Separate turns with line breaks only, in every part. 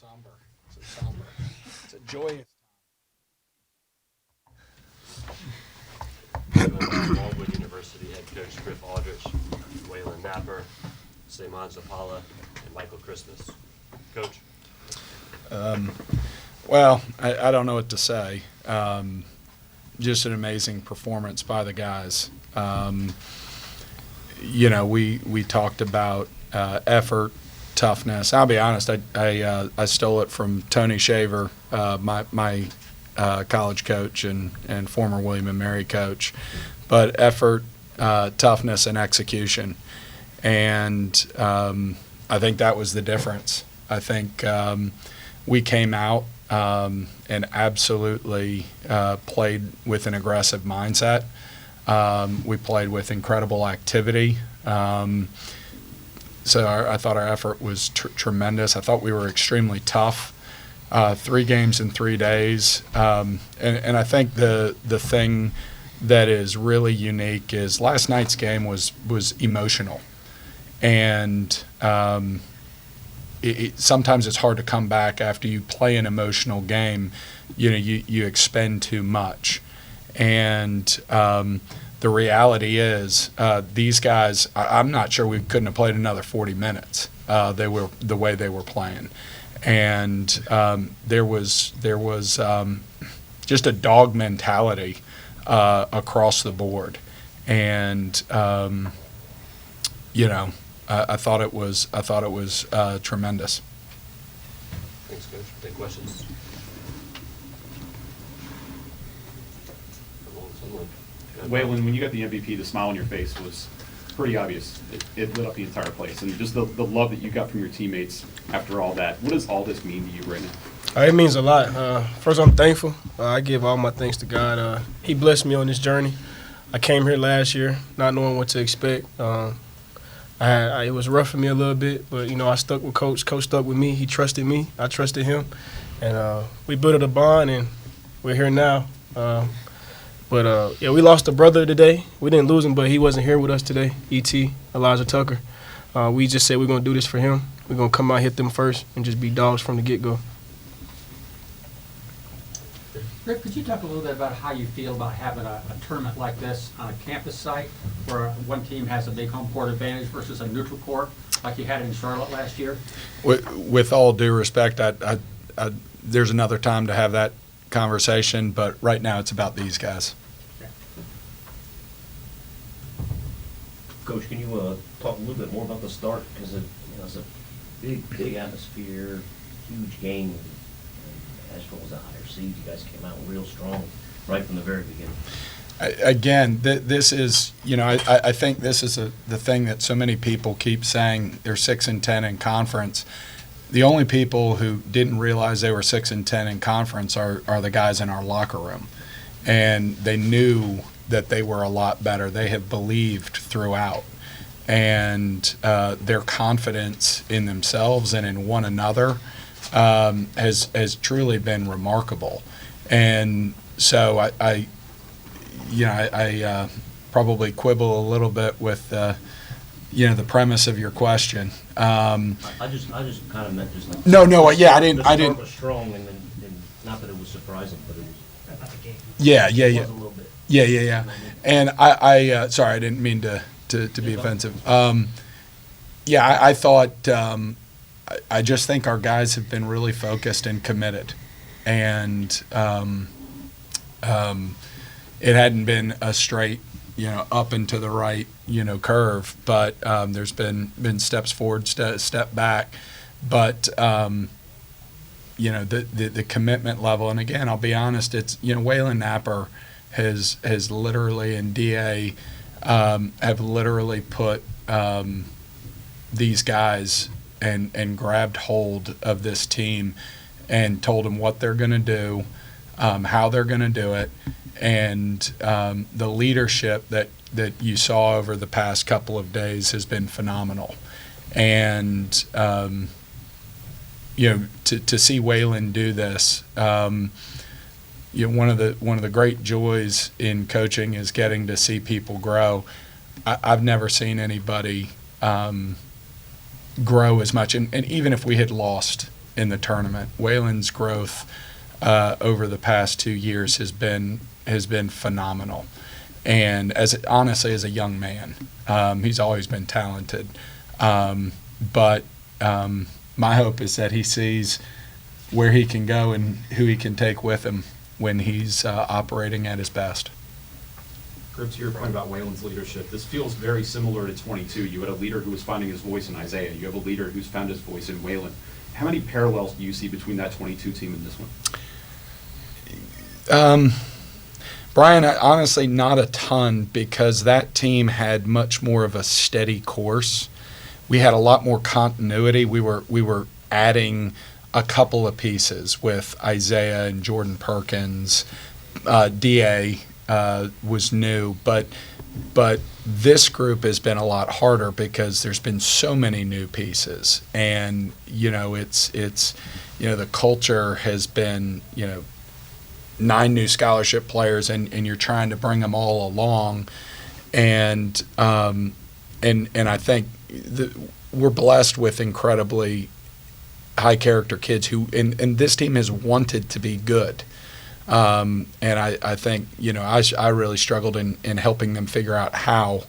somber. So somber. It's a joyous
Longwood University head coach Griff Aldrich, Waylon Napper, Simon Zapala, and Michael Christmas. Coach.
Well, I don't know what to say. Just an amazing performance by the guys. We talked about effort, toughness. I'll be honest, I stole it from Tony Shaver, my college coach and former William and Mary coach. But effort, toughness, and execution. And I think that was the difference. I think we came out and absolutely played with an aggressive mindset. We played with incredible activity. So I thought our effort was tremendous. I thought we were extremely tough. 3 games in 3 days. And I think the thing that is really unique is last night's game was emotional. And sometimes it's hard to come back after you play an emotional game. You expend too much. And the reality is these guys, I'm not sure we couldn't have played another 40 minutes. They were the way they were playing. And there was just a dog mentality across the board. And I thought it was tremendous.
Thanks, Coach. Any questions?
Waylon, when you got the MVP, the smile on your face was pretty obvious. It lit up the entire place. And just the love that you got from your teammates after all that. What does all this mean to you right now?
It means a lot. First, I'm thankful. I give all my thanks to God. He blessed me on this journey. I came here last year not knowing what to expect. It was rough for me a little bit, but, I stuck with Coach. Coach stuck with me. He trusted me. I trusted him. And we built a bond, and we're here now. But we lost a brother today. We didn't lose him, but he wasn't here with us today, E.T., Elijah Tucker. We just said we're going to do this for him. We're going to come out, hit them first, and just be dogs from the get-go.
Rick, could you talk a little bit about how you feel about having a tournament like this on a campus site where one team has a big home court advantage versus a neutral court like you had in Charlotte last year?
With all due respect, there's another time to have that conversation, but right now it's about these guys.
Coach, can you talk a little bit more about the start? Because it's a big atmosphere, huge game. Asheville was a higher seed. You guys came out real strong right from the very beginning.
Again, this is, I think this is the thing that so many people keep saying they're 6-10 in conference. The only people who didn't realize they were 6-10 in conference are the guys in our locker room, and they knew that they were a lot better. They have believed throughout, and their confidence in themselves and in one another has truly been remarkable. And so I probably quibble a little bit with the premise of your question.
I just kind of meant just like
I didn't.
The start was strong, and not that it was surprising, but it was about the game.
Yeah.
It was a little bit.
Yeah. And I sorry, I didn't mean to be offensive. I thought. I just think our guys have been really focused and committed, and it hadn't been a straight, up and to the right, curve, but there's been steps forward, step back, but the commitment level, and again, I'll be honest, it's Waylon Napper has literally, and DA have literally put these guys and grabbed hold of this team and told them what they're going to do, how they're going to do it, and the leadership that you saw over the past couple of days has been phenomenal. And to see Waylon do this, one of the great joys in coaching is getting to see people grow. I've never seen anybody grow as much, and even if we had lost in the tournament. Waylon's growth over the past 2 years has been phenomenal. And honestly, as a young man, he's always been talented. But my hope is that he sees where he can go and who he can take with him when he's operating at his best.
Griff, to your point about Waylon's leadership, this feels very similar to 22. You had a leader who was finding his voice in Isaiah. You have a leader who's found his voice in Waylon. How many parallels do you see between that 22 team and this one?
Brian, honestly, not a ton, because that team had much more of a steady course. We had a lot more continuity. We were adding a couple of pieces with Isaiah and Jordan Perkins. DA was new, but this group has been a lot harder because there's been so many new pieces, and it's the culture has been 9 new scholarship players, and you're trying to bring them all along, and I think we're blessed with incredibly high character kids who and this team has wanted to be good. And I think, I really struggled in helping them figure out how,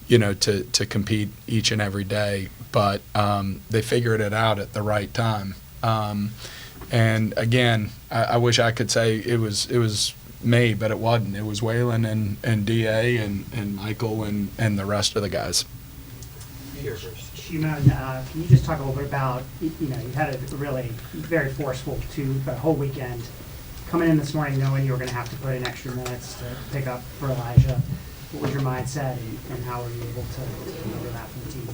to compete each and every day. But they figured it out at the right time. And again, I wish I could say it was me, but it wasn't. It was Waylon and DA and Michael and the rest of the guys.
Shimon, can you just talk a little bit about, you had a really very forceful whole weekend. Coming in this morning knowing you were going to have to put in extra minutes to pick up for Elijah, what was your mindset and how were you able to deliver that for the team?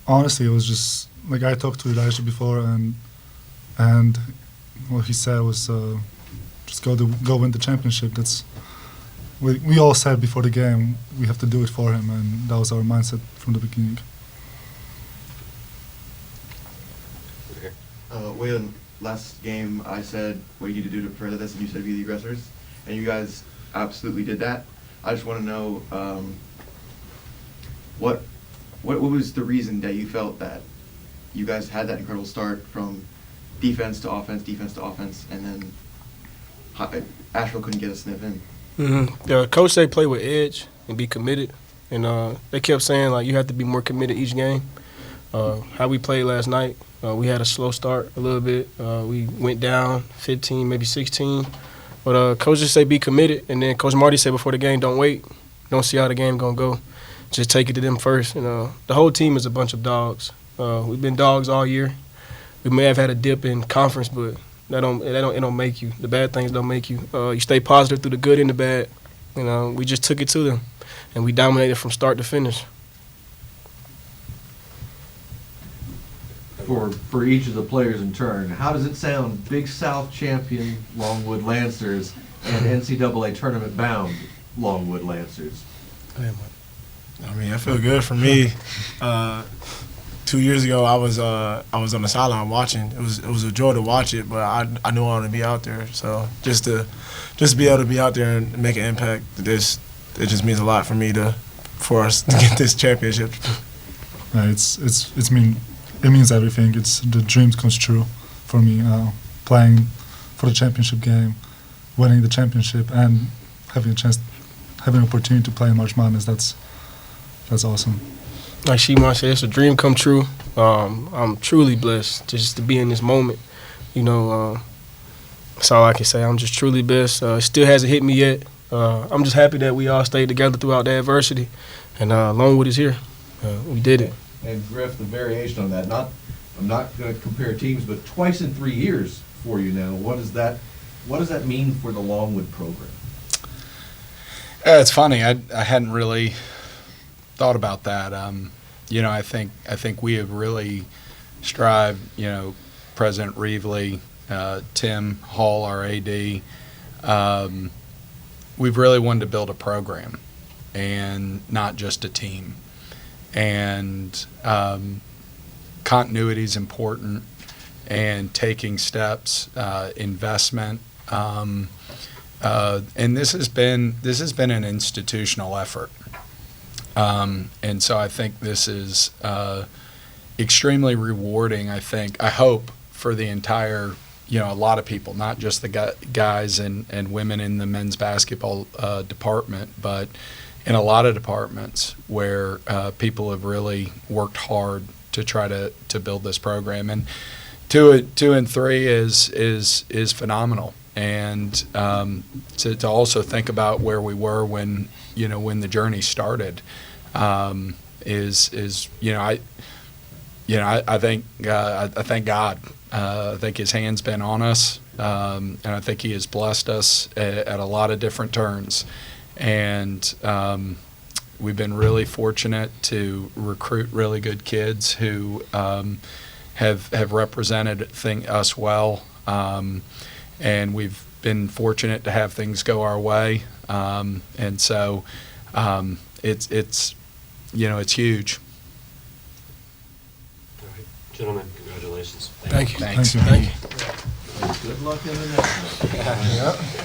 Honestly, it was just like I talked to Elijah before, and what he said was just go win the championship. That's we all said before the game we have to do it for him, and that was our mindset from the beginning.
Waylon, last game I said what you need to do to prevent this, and you said be the aggressors, and you guys absolutely did that. I just want to know what was the reason that you felt that you guys had that incredible start from defense to offense, and then Asheville couldn't get a sniff in.
Mm-hmm. The coach said play with edge and be committed, and they kept saying you have to be more committed each game. How we played last night, we had a slow start a little bit. We went down 15, maybe 16. But coach just said be committed, and then Coach Marty said before the game, don't wait. Don't see how the game going to go. Just take it to them first. The whole team is a bunch of dogs. We've been dogs all year. We may have had a dip in conference, but it don't make you. The bad things don't make you. You stay positive through the good and the bad. We just took it to them, and we dominated from start to finish.
For each of the players in turn, how does it sound, Big South champion Longwood Lancers and NCAA tournament bound Longwood Lancers?
I mean, I feel good for me. 2 years ago, I was on the sideline watching. It was a joy to watch it, but I knew I wanted to be out there. So just to be able to be out there and make an impact, it just means a lot for me for us to get this championship.
It means everything. It's the dream comes true for me. Playing for the championship game, winning the championship, and having an opportunity to play in March Madness. That's awesome.
Like Shimon said, it's a dream come true. I'm truly blessed just to be in this moment. That's all I can say. I'm just truly blessed. It still hasn't hit me yet. I'm just happy that we all stayed together throughout the adversity, and Longwood is here. We did it.
And Griff, the variation on that, I'm not going to compare teams, but twice in 3 years for you now. What does that mean for the Longwood program?
It's funny. I hadn't really thought about that. I think we have really strived. President Reevely, Tim Hall, our AD. We've really wanted to build a program, and not just a team. And continuity is important, and taking steps, investment, and this has been an institutional effort. And so I think this is extremely rewarding, I hope, for the entire, a lot of people, not just the guys and women in the men's basketball department, but in a lot of departments where people have really worked hard to try to build this program. And 2 and 3 is phenomenal. And to also think about where we were when the journey started is I thank God. I think His hand's been on us, and I think He has blessed us at a lot of different turns. And we've been really fortunate to recruit really good kids who have represented us well, and we've been fortunate to have things go our way. And so it's huge.
All right. Gentlemen, congratulations.
Thank you.
Thanks.
Thank you.
Good luck in the next one.